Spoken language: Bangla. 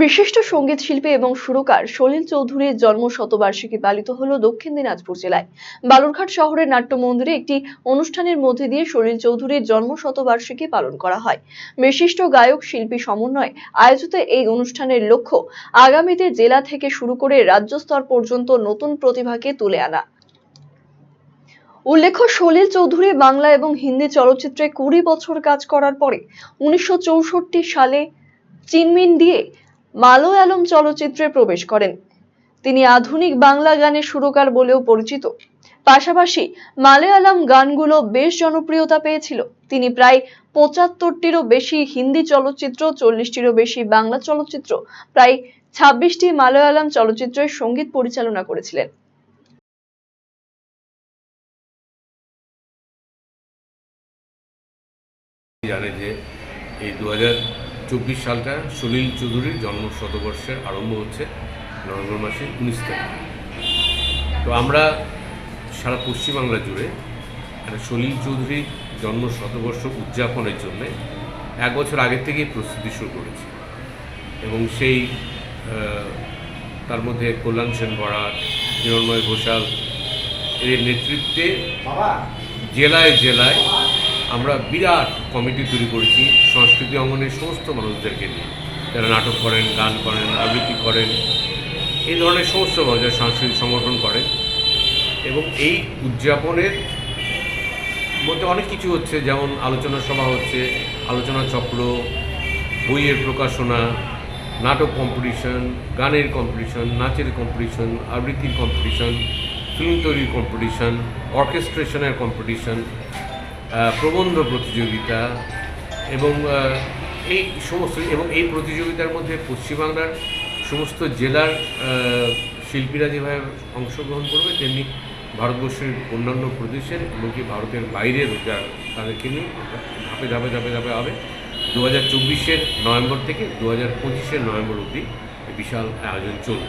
বিশিষ্ট সঙ্গীত শিল্পী এবং সুরকার সলিল চৌধুরীর জন্ম শতবার্ষিকী পালিত হলো দক্ষিণ দিনাজপুর জেলায়। বালুরঘাট শহরের নাট্য মন্দিরে একটি অনুষ্ঠানের মধ্যে দিয়ে সলিল চৌধুরীর জন্ম শতবার্ষিকী পালন করা হয়। বিশিষ্ট গায়ক শিল্পী সমন্বয়ে আয়োজিত এই অনুষ্ঠানের লক্ষ্য আগামীতে জেলা থেকে শুরু করে রাজ্য স্তর পর্যন্ত নতুন প্রতিভাকে তুলে আনা। উল্লেখ্য, সলিল চৌধুরী বাংলা এবং হিন্দি চলচ্চিত্রে 20 বছর কাজ করার পরে 1964 সালে চিনমিন দিয়ে মালয়ালম চলচ্চিত্রে প্রবেশ করেন। তিনি আধুনিক বাংলা গানের সুরকার বলেও পরিচিত। পাশাপাশি মালয়ালম গানগুলো বেশ জনপ্রিয়তা পেয়েছিল। তিনি প্রায় 75টিরও বেশি হিন্দি চলচ্চিত্র, 40টিরও বেশি বাংলা চলচ্চিত্র, প্রায় 26টি মালয়ালম চলচ্চিত্রের সঙ্গীত পরিচালনা করেছিলেন। জানে যে এই 2024 সালটা সলিল চৌধুরীর জন্ম শতবর্ষের আরম্ভ হচ্ছে নভেম্বর মাসের 19 তারিখ। তো আমরা সারা পশ্চিমবাংলা জুড়ে একটা সলিল চৌধুরীর জন্ম শতবর্ষ উদযাপনের জন্য 1 বছর আগের থেকেই প্রস্তুতি শুরু করেছি এবং সেই তার মধ্যে কল্যাণ সেন বরাট, হিরণময় ঘোষাল এর নেতৃত্বে জেলায় জেলায় আমরা বিরাট কমিটি তৈরি করেছি সংস্কৃতি অঙ্গনের সমস্ত মানুষদেরকে নিয়ে, যারা নাটক করেন, গান করেন, আবৃত্তি করেন, এই ধরনের সমস্ত মানুষ যারা সাংস্কৃতিক সংগঠন করেন। এবং এই উদযাপনের মধ্যে অনেক কিছু হচ্ছে, যেমন আলোচনা সভা হচ্ছে, আলোচনা চক্র, বইয়ের প্রকাশনা, নাটক কম্পিটিশন, গানের কম্পিটিশন, নাচের কম্পিটিশন, আবৃত্তির কম্পিটিশন, ফিল্ম তৈরির কম্পিটিশন, অর্কেস্ট্রেশনের কম্পিটিশন, প্রবন্ধ প্রতিযোগিতা এবং এই প্রতিযোগিতার মধ্যে পশ্চিমবাংলার সমস্ত জেলার শিল্পীরা যেভাবে অংশগ্রহণ করবে, তেমনি ভারতবর্ষের অন্যান্য প্রদেশের এমনকি ভারতের বাইরের যারা তাদেরকে নিয়ে ধাপে ধাপে ধাপে ধাপে হবে। 2024-এর নভেম্বর থেকে 2025-এর নভেম্বর অবধি বিশাল আয়োজন চলবে।